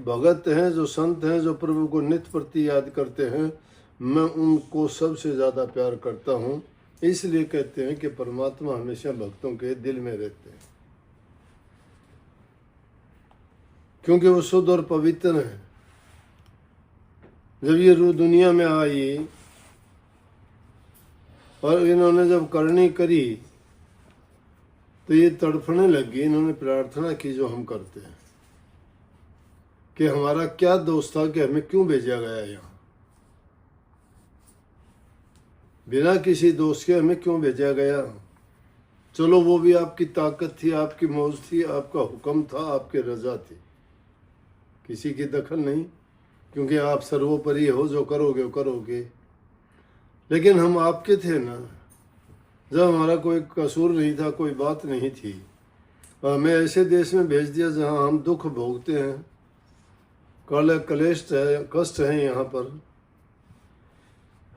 भगत हैं, जो संत हैं, जो प्रभु को नित्य प्रति याद करते हैं, मैं उनको सबसे ज़्यादा प्यार करता हूँ। इसलिए कहते हैं कि परमात्मा हमेशा भक्तों के दिल में रहते हैं, क्योंकि वो शुद्ध और पवित्र हैं। जब ये रूह दुनिया में आई और इन्होंने जब करनी करी तो ये तड़फने लगी। इन्होंने प्रार्थना की जो हम करते हैं कि हमारा क्या दोष था कि हमें क्यों भेजा गया यहाँ, बिना किसी दोष के हमें क्यों भेजा गया। चलो वो भी आपकी ताकत थी, आपकी मौज थी, आपका हुक्म था, आपकी रजा थी, किसी की दखल नहीं, क्योंकि आप सर्वोपरि हो, जो करोगे वो करोगे। लेकिन हम आपके थे ना, जब हमारा कोई कसूर नहीं था, कोई बात नहीं थी, और हमें ऐसे देश में भेज दिया जहाँ हम दुख भोगते हैं, कलेश है, कष्ट है। यहाँ पर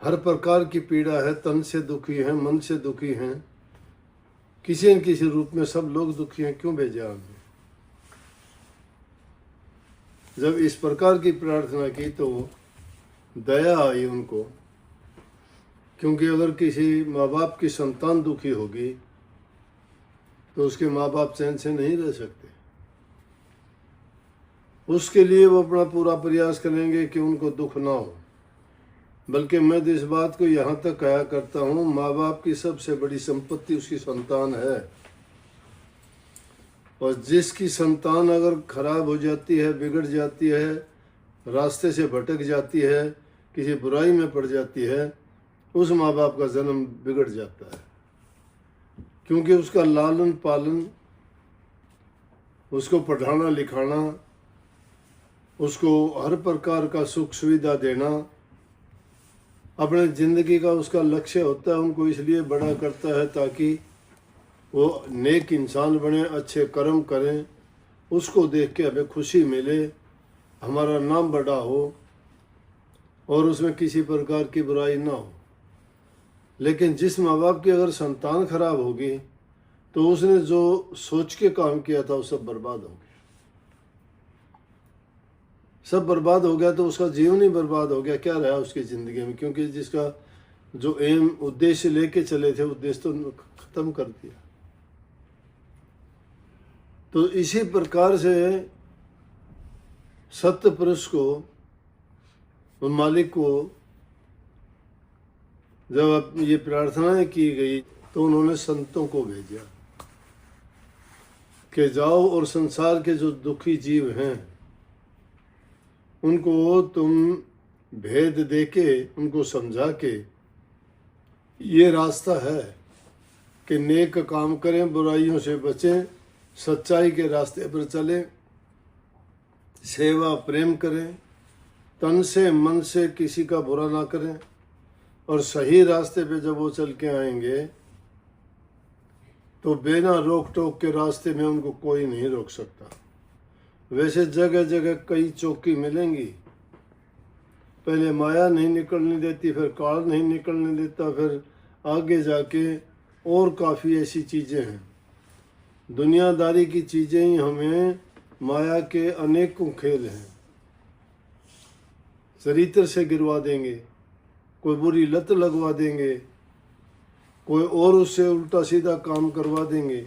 हर प्रकार की पीड़ा है, तन से दुखी हैं, मन से दुखी हैं, किसी न किसी रूप में सब लोग दुखी हैं। क्यों भेजा हमें? जब इस प्रकार की प्रार्थना की तो दया आई उनको, क्योंकि अगर किसी माँ बाप की संतान दुखी होगी तो उसके माँ बाप चैन से नहीं रह सकते। उसके लिए वो अपना पूरा प्रयास करेंगे कि उनको दुख ना हो। बल्कि मैं तो इस बात को यहाँ तक कहा करता हूँ, माँ बाप की सबसे बड़ी संपत्ति उसकी संतान है, और जिसकी संतान अगर खराब हो जाती है, बिगड़ जाती है, रास्ते से भटक जाती है, किसी बुराई में पड़ जाती है, उस माँ बाप का जन्म बिगड़ जाता है। क्योंकि उसका लालन पालन, उसको पढ़ाना लिखाना, उसको हर प्रकार का सुख सुविधा देना अपने ज़िंदगी का उसका लक्ष्य होता है। उनको इसलिए बड़ा करता है ताकि वो नेक इंसान बने, अच्छे कर्म करें, उसको देख के हमें खुशी मिले, हमारा नाम बड़ा हो और उसमें किसी प्रकार की बुराई ना हो। लेकिन जिस माँ बाप की अगर संतान खराब होगी तो उसने जो सोच के काम किया था वो सब बर्बाद हो गया। सब बर्बाद हो गया तो उसका जीवन ही बर्बाद हो गया। क्या रहा उसकी ज़िंदगी में? क्योंकि जिसका जो एम उद्देश्य लेके चले थे, उद्देश्य तो खत्म कर दिया। तो इसी प्रकार से सत्य पुरुष को, मालिक को जब ये प्रार्थनाएं की गई तो उन्होंने संतों को भेजा कि जाओ और संसार के जो दुखी जीव हैं उनको तुम भेद देके, उनको समझा के ये रास्ता है कि नेक काम करें, बुराइयों से बचें, सच्चाई के रास्ते पर चलें, सेवा प्रेम करें, तन से मन से किसी का बुरा ना करें, और सही रास्ते पे जब वो चल के आएंगे तो बिना रोक टोक के रास्ते में उनको कोई नहीं रोक सकता। वैसे जगह जगह कई चौकी मिलेंगी, पहले माया नहीं निकलने देती, फिर काल नहीं निकलने देता, फिर आगे जाके और काफ़ी ऐसी चीज़ें हैं। दुनियादारी की चीज़ें ही हमें, माया के अनेकों खेल हैं, चरित्र से गिरवा देंगे, कोई बुरी लत लगवा देंगे, कोई और उससे उल्टा सीधा काम करवा देंगे।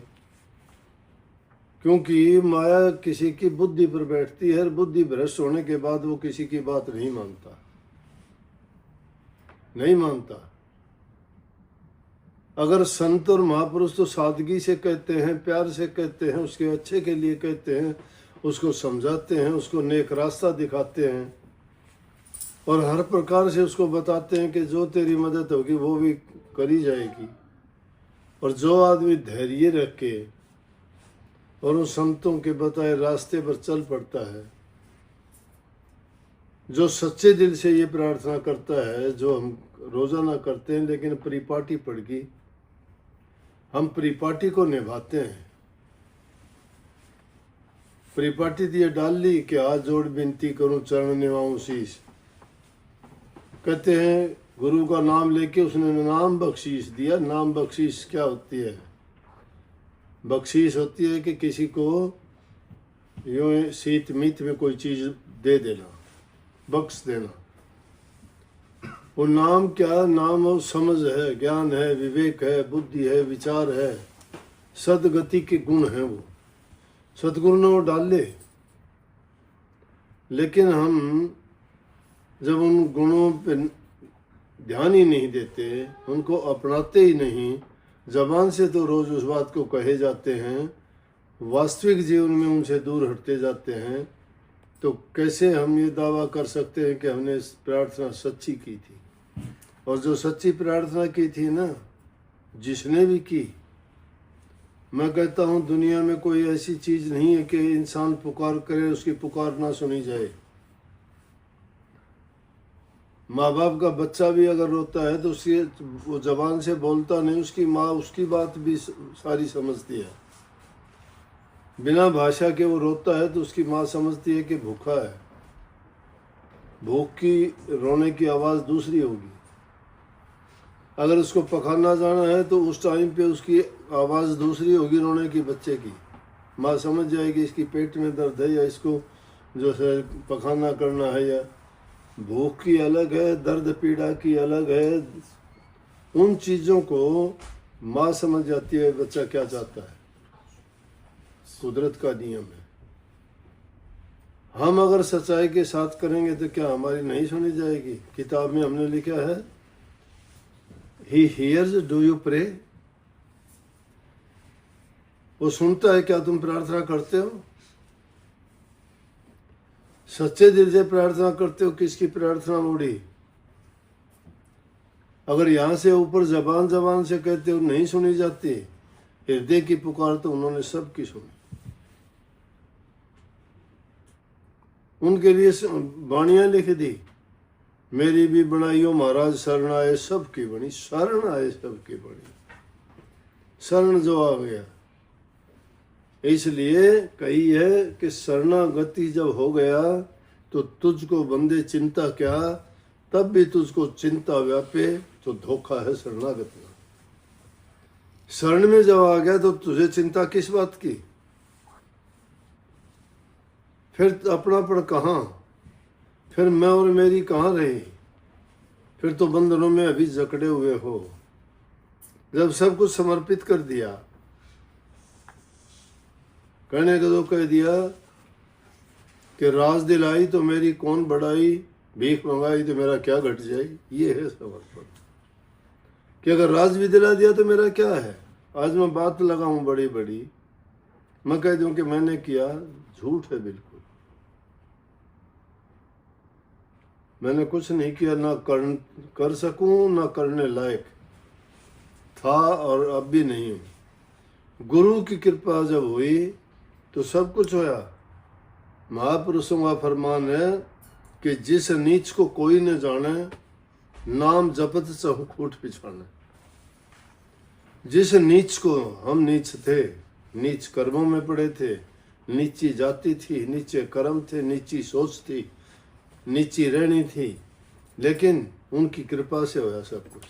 क्योंकि माया किसी की बुद्धि पर बैठती है, बुद्धि भ्रष्ट होने के बाद वो किसी की बात नहीं मानता, नहीं मानता। अगर संत और महापुरुष तो सादगी से कहते हैं, प्यार से कहते हैं, उसके अच्छे के लिए कहते हैं, उसको समझाते हैं, उसको नेक रास्ता दिखाते हैं, और हर प्रकार से उसको बताते हैं कि जो तेरी मदद होगी वो भी करी जाएगी। और जो आदमी धैर्य रख के और उन संतों के बताए रास्ते पर चल पड़ता है, जो सच्चे दिल से ये प्रार्थना करता है, जो हम रोजाना करते हैं, लेकिन परिपाटी पड़ गई, हम परिपाटी को निभाते हैं। परिपाटी दिए डाल ली कि हाथ जोड़ विनती करूं, चरण निभाऊं शीश। कहते हैं गुरु का नाम लेके उसने नाम बख्शीश दिया। नाम बख्शीश क्या होती है? बख्शीश होती है कि किसी को यूँ शीत मीत में कोई चीज़ दे देना, बख्श देना। वो नाम क्या? नाम वो समझ है, ज्ञान है, विवेक है, बुद्धि है, विचार है, सदगति के गुण हैं। वो सतगुरु ने वो डाले। लेकिन हम जब उन गुणों पे ध्यान ही नहीं देते, उनको अपनाते ही नहीं, जबान से तो रोज उस बात को कहे जाते हैं, वास्तविक जीवन में उनसे दूर हटते जाते हैं, तो कैसे हम ये दावा कर सकते हैं कि हमने इस प्रार्थना सच्ची की थी? और जो सच्ची प्रार्थना की थी ना, जिसने भी की, मैं कहता हूँ दुनिया में कोई ऐसी चीज़ नहीं है कि इंसान पुकार करे उसकी पुकार ना सुनी जाए। माँ बाप का बच्चा भी अगर रोता है तो उसकी वो जबान से बोलता नहीं, उसकी माँ उसकी बात भी सारी समझती है। बिना भाषा के वो रोता है तो उसकी माँ समझती है कि भूखा है। भूख की रोने की आवाज़ दूसरी होगी। अगर उसको पखाना जाना है तो उस टाइम पे उसकी आवाज़ दूसरी होगी रोने की बच्चे की। माँ समझ जाएगी इसकी पेट में दर्द है या इसको जो है पखाना करना है, या भूख की अलग है, दर्द पीड़ा की अलग है। उन चीज़ों को माँ समझ जाती है बच्चा क्या चाहता है। कुदरत का नियम है। हम अगर सच्चाई के साथ करेंगे तो क्या हमारी नहीं सुनी जाएगी? किताब में हमने लिखा है, He hears, do you pray? वो सुनता है क्या तुम प्रार्थना करते हो? सच्चे दिल से प्रार्थना करते हो? किसकी प्रार्थना मुड़ी? अगर यहाँ से ऊपर जबान जबान से कहते हो नहीं सुनी जाती, हृदय की पुकार तो उन्होंने सबकी सुनी। उनके लिए वाणियां लिख दी, मेरी भी बनाइयो महाराज शरण आए सबकी बनी। शरण आए सबकी बनी, शरण जो आ गया। इसलिए कही है कि शरणागति जब हो गया तो तुझको बंदे चिंता क्या, तब भी तुझको चिंता व्यापे तो धोखा है शरणागति का। शरण में जब आ गया तो तुझे चिंता किस बात की? फिर अपनापन कहाँ? फिर मैं और मेरी कहाँ रही? फिर तो बंधनों में अभी जकड़े हुए हो। जब सब कुछ समर्पित कर दिया, कहने को तो कह दिया कि राज दिलाई तो मेरी कौन बढ़ाई, भीख मंगाई तो मेरा क्या घट जाए। ये है समर्पण। कि अगर राज भी दिला दिया तो मेरा क्या है? आज मैं बात लगाऊं बड़ी बड़ी, मैं कह दूं कि मैंने किया, झूठ है बिल्कुल। मैंने कुछ नहीं किया, ना कर सकूं ना करने लायक था, और अब भी नहीं हूं। गुरु की कृपा जब हुई तो सब कुछ होया। महापुरुषों का फरमान है कि जिस नीच को कोई न जाने, नाम जपत चहु खूट पिछाने। जिस नीच को, हम नीच थे, नीच कर्मों में पड़े थे, नीची जाति थी, नीचे कर्म थे, नीची सोच थी, नीची रहनी थी, लेकिन उनकी कृपा से होया सब कुछ।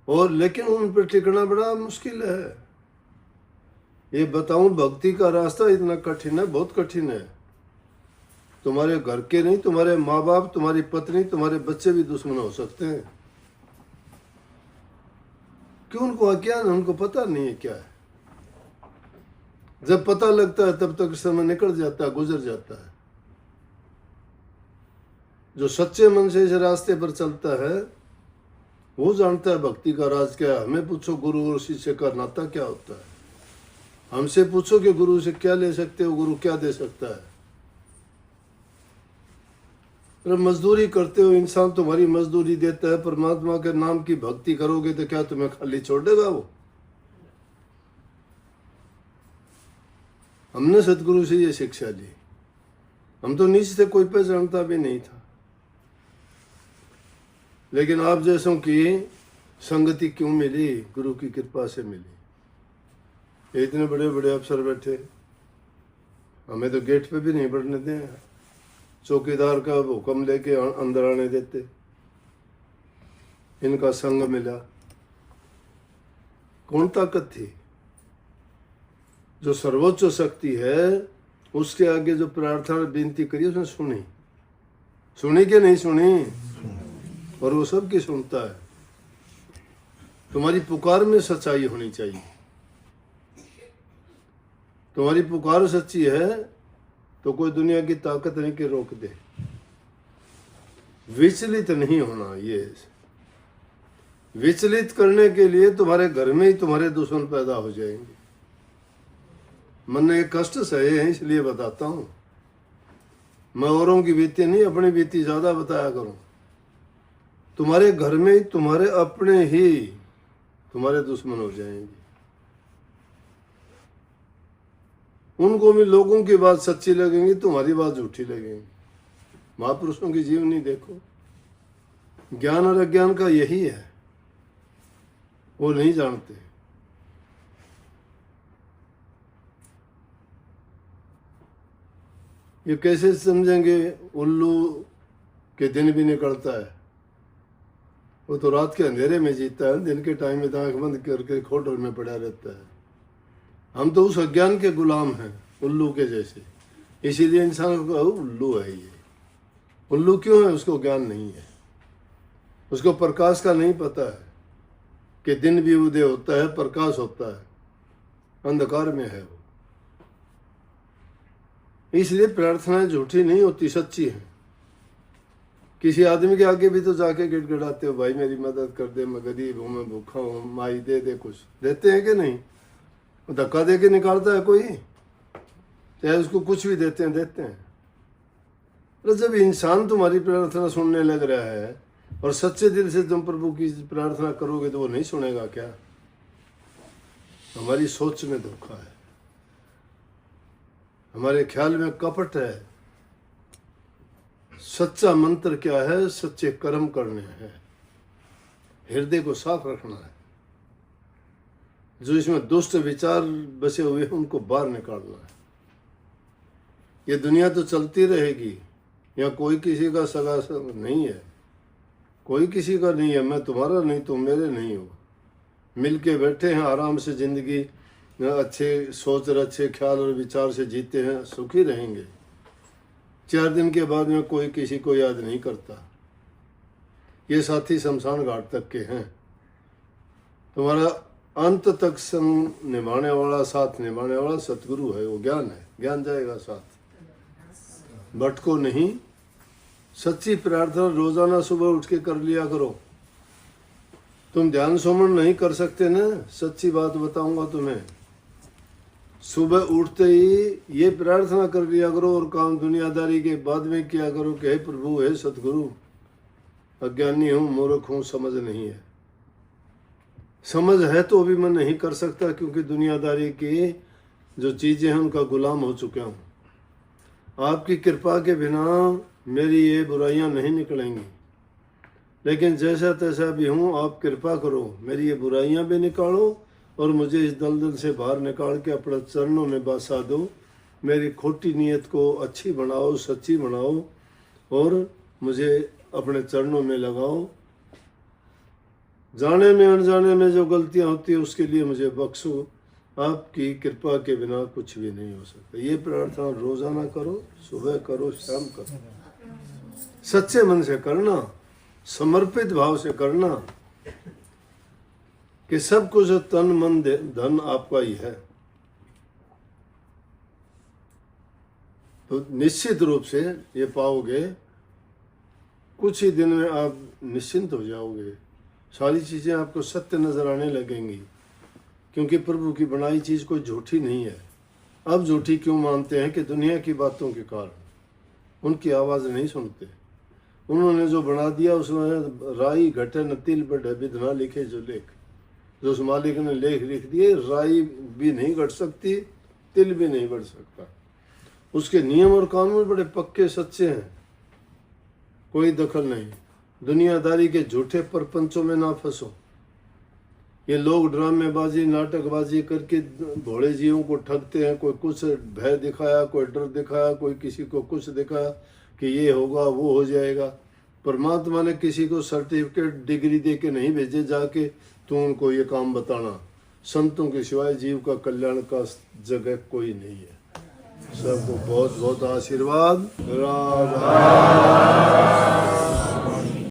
और लेकिन उन पर टिकना बड़ा मुश्किल है। ये बताऊं, भक्ति का रास्ता इतना कठिन है, बहुत कठिन है। तुम्हारे घर के नहीं, तुम्हारे माँ बाप, तुम्हारी पत्नी, तुम्हारे बच्चे भी दुश्मन हो सकते हैं। क्यों? उनको अज्ञान, उनको पता नहीं है क्या है। जब पता लगता है तब तक समय निकल जाता है, गुजर जाता है। जो सच्चे मन से इस रास्ते पर चलता है वो जानता है भक्ति का राज क्या है। हमें पूछो गुरु और शिष्य का नाता क्या होता है। हमसे पूछो कि गुरु से क्या ले सकते हो, गुरु क्या दे सकता है। अरे मजदूरी करते हो, इंसान तुम्हारी मजदूरी देता है, परमात्मा के नाम की भक्ति करोगे तो क्या तुम्हें खाली छोड़ देगा वो? हमने सतगुरु से ये शिक्षा ली। हम तो नीच थे, कोई पहचानता भी नहीं था, लेकिन आप जैसों की संगति क्यों मिली? गुरु की कृपा से मिली। इतने बड़े बड़े अफसर बैठे, हमें तो गेट पे भी नहीं बढ़ने दें, चौकीदार का हुक्म लेके अंदर आने देते। इनका संग मिला, कौन ताकत थी? जो सर्वोच्च शक्ति है उसके आगे जो प्रार्थना विनती करी उसने सुनी कि नहीं सुनी? और वो सबकी सुनता है। तुम्हारी पुकार में सच्चाई होनी चाहिए। तुम्हारी पुकार सच्ची है तो कोई दुनिया की ताकत नहीं के रोक दे। विचलित नहीं होना। ये विचलित करने के लिए तुम्हारे घर में ही तुम्हारे दुश्मन पैदा हो जाएंगे। मन ने कष्ट सहे हैं इसलिए बताता हूं। मैं औरों की बीती नहीं, अपनी बीती ज्यादा बताया करूं। तुम्हारे घर में ही तुम्हारे अपने ही तुम्हारे दुश्मन हो जाएंगे। उनको भी लोगों की बात सच्ची लगेंगी, तुम्हारी बात झूठी लगेंगी। महापुरुषों की जीवनी देखो। ज्ञान और अज्ञान का यही है, वो नहीं जानते। ये कैसे समझेंगे? उल्लू के दिन भी निकलता है, वो तो रात के अंधेरे में जीता है, दिन के टाइम में आंख बंद करके खोटर में पड़ा रहता है। हम तो उस अज्ञान के गुलाम हैं, उल्लू के जैसे। इसीलिए इंसान को उल्लू है। ये उल्लू क्यों है? उसको ज्ञान नहीं है, उसको प्रकाश का नहीं पता है कि दिन भी उदय होता है, प्रकाश होता है, अंधकार में है वो। इसलिए प्रार्थनाएं झूठी नहीं होती, सच्ची है। किसी आदमी के आगे भी तो जाके गिड़गिड़ाते हो, भाई मेरी मदद कर दे, मैं गरीब हूँ, मैं भूखा हूँ, माई दे दे कुछ। देते हैं कि नहीं? धक्का दे के निकालता है कोई? चाहे उसको कुछ भी देते हैं। तो जब इंसान तुम्हारी प्रार्थना सुनने लग रहा है और सच्चे दिल से तुम प्रभु की प्रार्थना करोगे तो वो नहीं सुनेगा क्या? हमारी सोच में धोखा है, हमारे ख्याल में कपट है। सच्चा मंत्र क्या है? सच्चे कर्म करने हैं, हृदय को साफ रखना है। जो इसमें दुष्ट विचार बसे हुए हैं उनको बाहर निकालना है। ये दुनिया तो चलती रहेगी, यहाँ कोई किसी का सगा नहीं है, कोई किसी का नहीं है। मैं तुम्हारा नहीं, तुम मेरे नहीं हो। मिल के बैठे हैं आराम से, जिंदगी अच्छे सोच और अच्छे ख्याल और विचार से जीते हैं, सुखी रहेंगे। 4 दिन के बाद में कोई किसी को याद नहीं करता। ये साथी शमशान घाट तक के हैं। तुम्हारा अंत तक संग निभाने वाला, साथ निभाने वाला सतगुरु है, वो ज्ञान है। ज्ञान जाएगा साथ। भटको नहीं। सच्ची प्रार्थना रोजाना सुबह उठ के कर लिया करो। तुम ध्यान सुमन नहीं कर सकते ना, सच्ची बात बताऊंगा तुम्हें। सुबह उठते ही ये प्रार्थना कर लिया करो और काम दुनियादारी के बाद में किया करो कि हे प्रभु, हे सतगुरु, अज्ञानी हूँ, मूर्ख हूँ, समझ नहीं है। समझ है तो भी मैं नहीं कर सकता, क्योंकि दुनियादारी की जो चीजें हैं उनका गुलाम हो चुका हूँ। आपकी कृपा के बिना मेरी ये बुराइयां नहीं निकलेंगी, लेकिन जैसा तैसा भी हूँ, आप कृपा करो, मेरी ये बुराइयां भी निकालो और मुझे इस दलदल से बाहर निकाल के अपने चरणों में बसा दो। मेरी खोटी नीयत को अच्छी बनाओ, सच्ची बनाओ और मुझे अपने चरणों में लगाओ। जाने में अनजाने में जो गलतियां होती है उसके लिए मुझे बख्शो। आपकी कृपा के बिना कुछ भी नहीं हो सकता। ये प्रार्थना रोजाना करो, सुबह करो, शाम करो। सच्चे मन से करना, समर्पित भाव से करना कि सब कुछ तन मन धन आपका ही है। तो निश्चित रूप से ये पाओगे, कुछ ही दिन में आप निश्चिंत हो जाओगे। सारी चीजें आपको सत्य नजर आने लगेंगी, क्योंकि प्रभु की बनाई चीज कोई झूठी नहीं है। अब झूठी क्यों मानते हैं? कि दुनिया की बातों के कारण उनकी आवाज नहीं सुनते। उन्होंने जो बना दिया उसमें राई घटे न तिल बढ़े, विधना लिखे जो लेख। जो उस मालिक ने लेख लिख दिए, राई भी नहीं घट सकती, तिल भी नहीं बढ़ सकता। उसके नियम और कानून बड़े पक्के सच्चे हैं, कोई दखल नहीं। दुनियादारी के झूठे परपंचों में ना फंसो। ये लोग ड्रामेबाजी, नाटकबाजी करके भोले जीवों को ठगते हैं। कोई कुछ भय दिखाया, कोई डर दिखाया, कोई किसी को कुछ दिखाया कि ये होगा, वो हो जाएगा। परमात्मा ने किसी को सर्टिफिकेट, डिग्री दे के नहीं भेजे जाके तू उनको ये काम बताना। संतों के सिवाय जीव का कल्याण का जगह कोई नहीं है। सबको बहुत बहुत आशीर्वाद। राधा